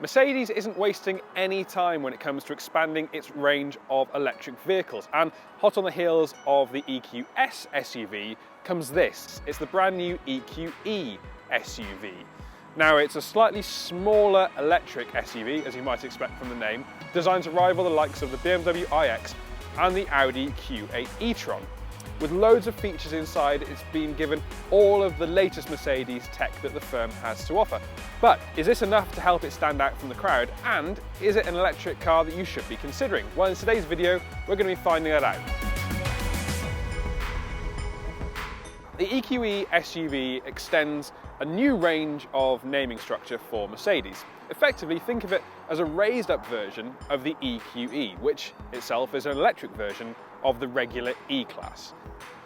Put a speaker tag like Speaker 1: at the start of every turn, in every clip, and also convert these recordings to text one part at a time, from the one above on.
Speaker 1: Mercedes isn't wasting any time when it comes to expanding its range of electric vehicles, and hot on the heels of the EQS SUV comes this. It's the brand new EQE SUV. Now, it's a slightly smaller electric SUV, as you might expect from the name, designed to rival the likes of the BMW iX and the Audi Q8 e-tron. With loads of features inside, it's been given all of the latest Mercedes tech that the firm has to offer. But is this enough to help it stand out from the crowd? And is it an electric car that you should be considering? Well, in today's video, we're going to be finding that out. The EQE SUV extends a new range of naming structure for Mercedes. Effectively, think of it as a raised up version of the EQE, which itself is an electric version of the regular E-Class.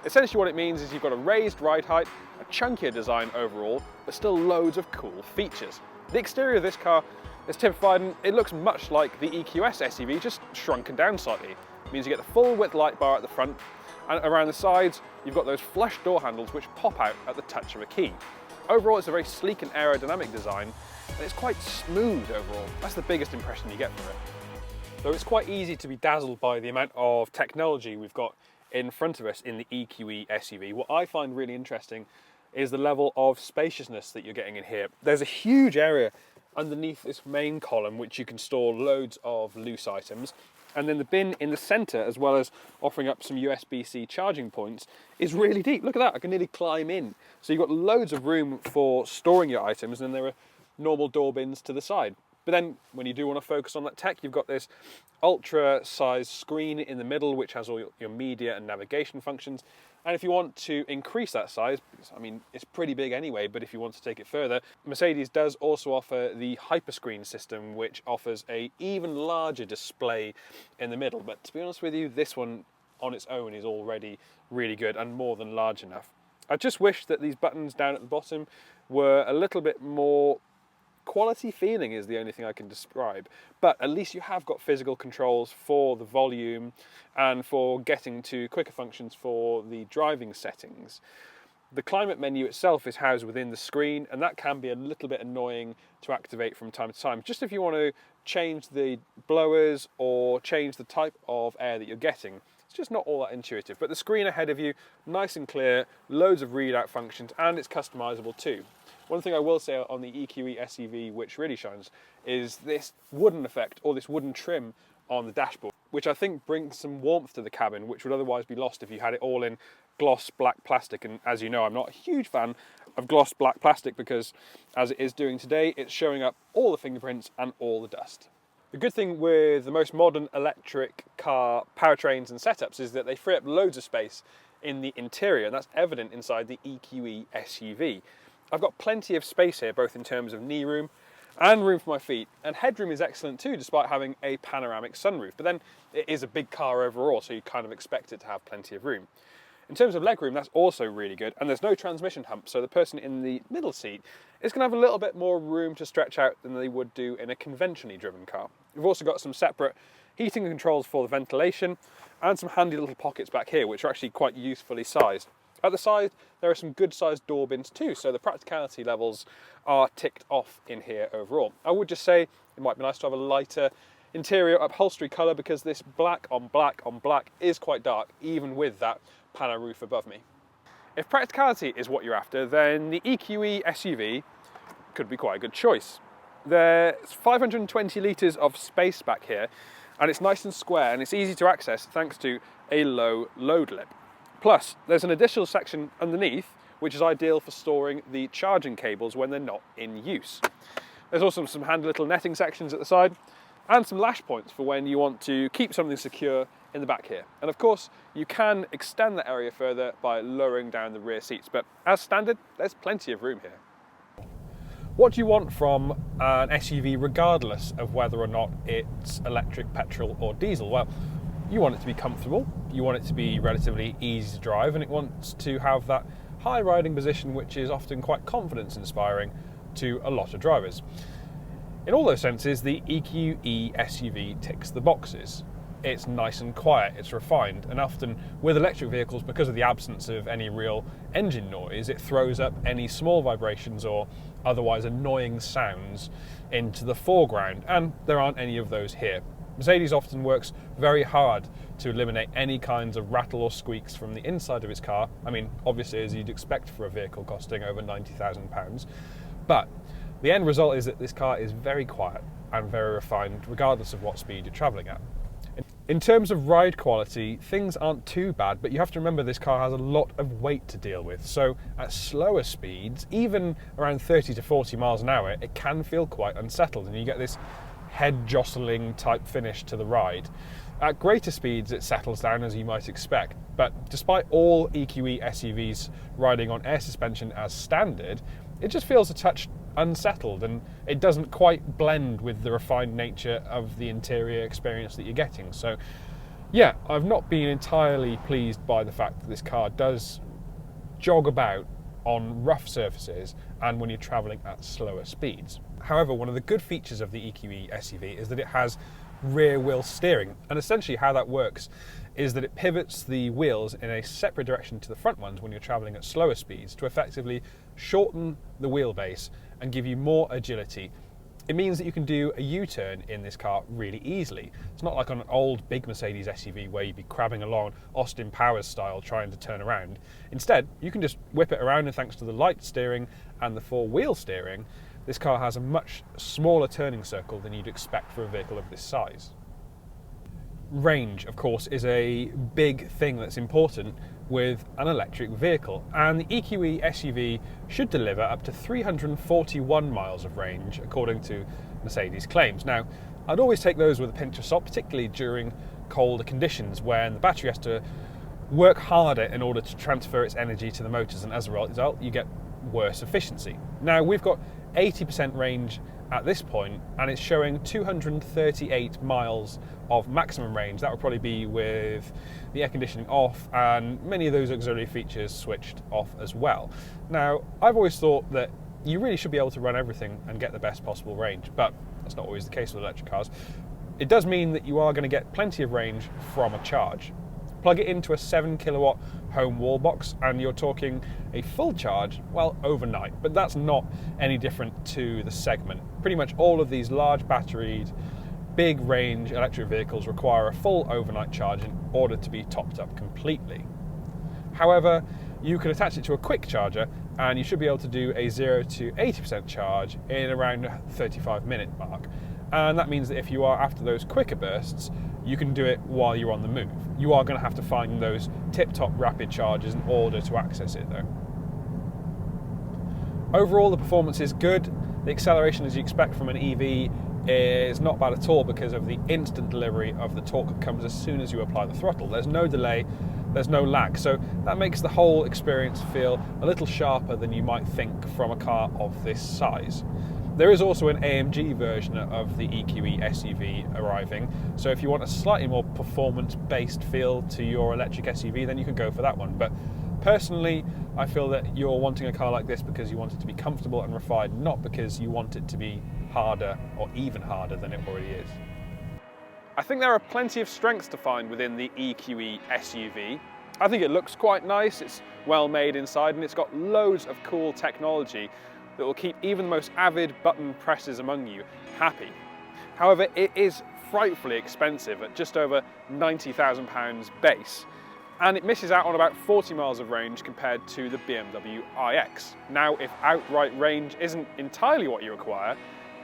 Speaker 1: Essentially what it means is you've got a raised ride height, a chunkier design overall, but still loads of cool features. The exterior of this car is typified and it looks much like the EQS SUV, just shrunken down slightly. It means you get the full width light bar at the front, and around the sides you've got those flush door handles which pop out at the touch of a key. Overall, it's a very sleek and aerodynamic design, and it's quite smooth overall. That's the biggest impression you get from it. Though it's quite easy to be dazzled by the amount of technology we've got in front of us in the EQE SUV. What I find really interesting is the level of spaciousness that you're getting in here. There's a huge area underneath this main column which you can store loads of loose items, and then the bin in the centre, as well as offering up some USB-C charging points, is really deep. Look at that, I can nearly climb in. So you've got loads of room for storing your items, and there are normal door bins to the side. But then when you do want to focus on that tech, you've got this ultra-sized screen in the middle which has all your media and navigation functions. And if you want to increase that size, because, I mean, it's pretty big anyway, but if you want to take it further, Mercedes does also offer the hyperscreen system, which offers an even larger display in the middle. But to be honest with you, this one on its own is already really good and more than large enough. I just wish that these buttons down at the bottom were a little bit more quality feeling, is the only thing I can describe, but at least you have got physical controls for the volume and for getting to quicker functions for the driving settings. The climate menu itself is housed within the screen, and that can be a little bit annoying to activate from time to time, just if you want to change the blowers or change the type of air that you're getting. It's just not all that intuitive, but the screen ahead of you, nice and clear, loads of readout functions, and it's customizable too. One thing I will say on the EQE SUV which really shines is this wooden effect, or this wooden trim on the dashboard, which I think brings some warmth to the cabin, which would otherwise be lost if you had it all in gloss black plastic. And as you know, I'm not a huge fan of gloss black plastic because, as it is doing today, it's showing up all the fingerprints and all the dust. The good thing with the most modern electric car powertrains and setups is that they free up loads of space in the interior, and that's evident inside the EQE SUV. I've got plenty of space here, both in terms of knee room and room for my feet, and headroom is excellent too, despite having a panoramic sunroof. But then it is a big car overall, so you kind of expect it to have plenty of room. In terms of legroom, that's also really good, and there's no transmission hump, so the person in the middle seat is going to have a little bit more room to stretch out than they would do in a conventionally driven car. We've also got some separate heating controls for the ventilation, and some handy little pockets back here, which are actually quite usefully sized. At the side, there are some good sized door bins too, so the practicality levels are ticked off in here overall. I would just say it might be nice to have a lighter interior upholstery colour, because this black on black on black is quite dark, even with that panel roof above me. If practicality is what you're after, then the EQE SUV could be quite a good choice. There's 520 litres of space back here, and it's nice and square, and it's easy to access thanks to a low load lip. Plus, there's an additional section underneath which is ideal for storing the charging cables when they're not in use. There's also some handy little netting sections at the side, and some lash points for when you want to keep something secure in the back here. And of course, you can extend that area further by lowering down the rear seats, but as standard, there's plenty of room here. What do you want from an SUV regardless of whether or not it's electric, petrol or diesel? Well, you want it to be comfortable, you want it to be relatively easy to drive, and it wants to have that high riding position which is often quite confidence inspiring to a lot of drivers. In all those senses, the EQE SUV ticks the boxes. it's nice and quiet, it's refined, and often with electric vehicles, because of the absence of any real engine noise, it throws up any small vibrations or otherwise annoying sounds into the foreground, and there aren't any of those here. Mercedes often works very hard to eliminate any kinds of rattle or squeaks from the inside of its car. I mean, obviously, as you'd expect for a vehicle costing over £90,000, but the end result is that this car is very quiet and very refined, regardless of what speed you're travelling at. In terms of ride quality, things aren't too bad, but you have to remember this car has a lot of weight to deal with. So at slower speeds, even around 30 to 40 miles an hour, it can feel quite unsettled, and you get this head jostling type finish to the ride. At greater speeds, it settles down as you might expect, but despite all EQE SUVs riding on air suspension as standard, it just feels a touch unsettled, and it doesn't quite blend with the refined nature of the interior experience that you're getting. So yeah, I've not been entirely pleased by the fact that this car does jog about on rough surfaces and when you're travelling at slower speeds. However, one of the good features of the EQE SUV is that it has rear wheel steering, and essentially how that works is that it pivots the wheels in a separate direction to the front ones when you're travelling at slower speeds to effectively shorten the wheelbase and give you more agility. It means that you can do a U-turn in this car really easily. It's not like on an old big Mercedes SUV where you'd be crabbing along Austin Powers style trying to turn around. Instead, you can just whip it around, and thanks to the light steering and the four-wheel steering, this car has a much smaller turning circle than you'd expect for a vehicle of this size. Range, of course, is a big thing that's important with an electric vehicle, and the EQE SUV should deliver up to 341 miles of range, according to Mercedes' claims. Now, I'd always take those with a pinch of salt, particularly during colder conditions when the battery has to work harder in order to transfer its energy to the motors, and as a result, you get worse efficiency. Now, we've got 80% range at this point, and it's showing 238 miles of maximum range. That would probably be with the air conditioning off and many of those auxiliary features switched off as well. Now, I've always thought that you really should be able to run everything and get the best possible range, but that's not always the case with electric cars. It does mean that you are going to get plenty of range from a charge. Plug it into a 7 kilowatt home wall box and you're talking a full charge, well, overnight, but that's not any different to the segment. Pretty much all of these large batteried, big range electric vehicles require a full overnight charge in order to be topped up completely. However, you can attach it to a quick charger and you should be able to do a 0 to 80% charge in around a 35-minute mark. And that means that if you are after those quicker bursts, you can do it while you're on the move. You are going to have to find those tip-top rapid charges in order to access it though. Overall, the performance is good. The acceleration, as you expect from an EV, is not bad at all because of the instant delivery of the torque that comes as soon as you apply the throttle. There's no delay, there's no lag, so that makes the whole experience feel a little sharper than you might think from a car of this size. There is also an AMG version of the EQE SUV arriving, so if you want a slightly more performance-based feel to your electric SUV, then you can go for that one. But personally, I feel that you're wanting a car like this because you want it to be comfortable and refined, not because you want it to be harder or even harder than it already is. I think there are plenty of strengths to find within the EQE SUV. I think it looks quite nice, it's well made inside, and it's got loads of cool technology that will keep even the most avid button pressers among you happy. However, it is frightfully expensive at just over £90,000 base, and it misses out on about 40 miles of range compared to the BMW iX. Now, if outright range isn't entirely what you require,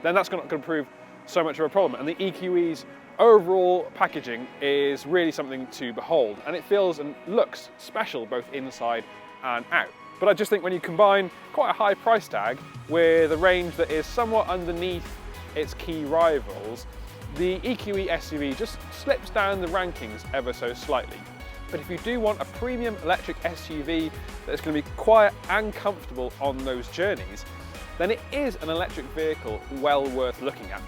Speaker 1: then that's not going to prove so much of a problem, and the EQE's overall packaging is really something to behold, and it feels and looks special both inside and out. But I just think when you combine quite a high price tag with a range that is somewhat underneath its key rivals, the EQE SUV just slips down the rankings ever so slightly. But if you do want a premium electric SUV that's going to be quiet and comfortable on those journeys, then it is an electric vehicle well worth looking at.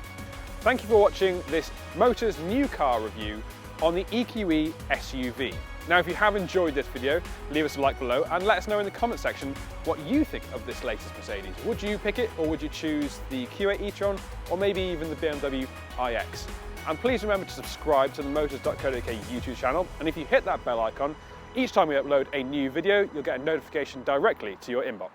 Speaker 1: Thank you for watching this Motors new car review on the EQE SUV. Now, if you have enjoyed this video, leave us a like below and let us know in the comment section what you think of this latest Mercedes. Would you pick it, or would you choose the Q8 e-tron, or maybe even the BMW iX? And please remember to subscribe to the motors.co.uk YouTube channel, and if you hit that bell icon, each time we upload a new video, you'll get a notification directly to your inbox.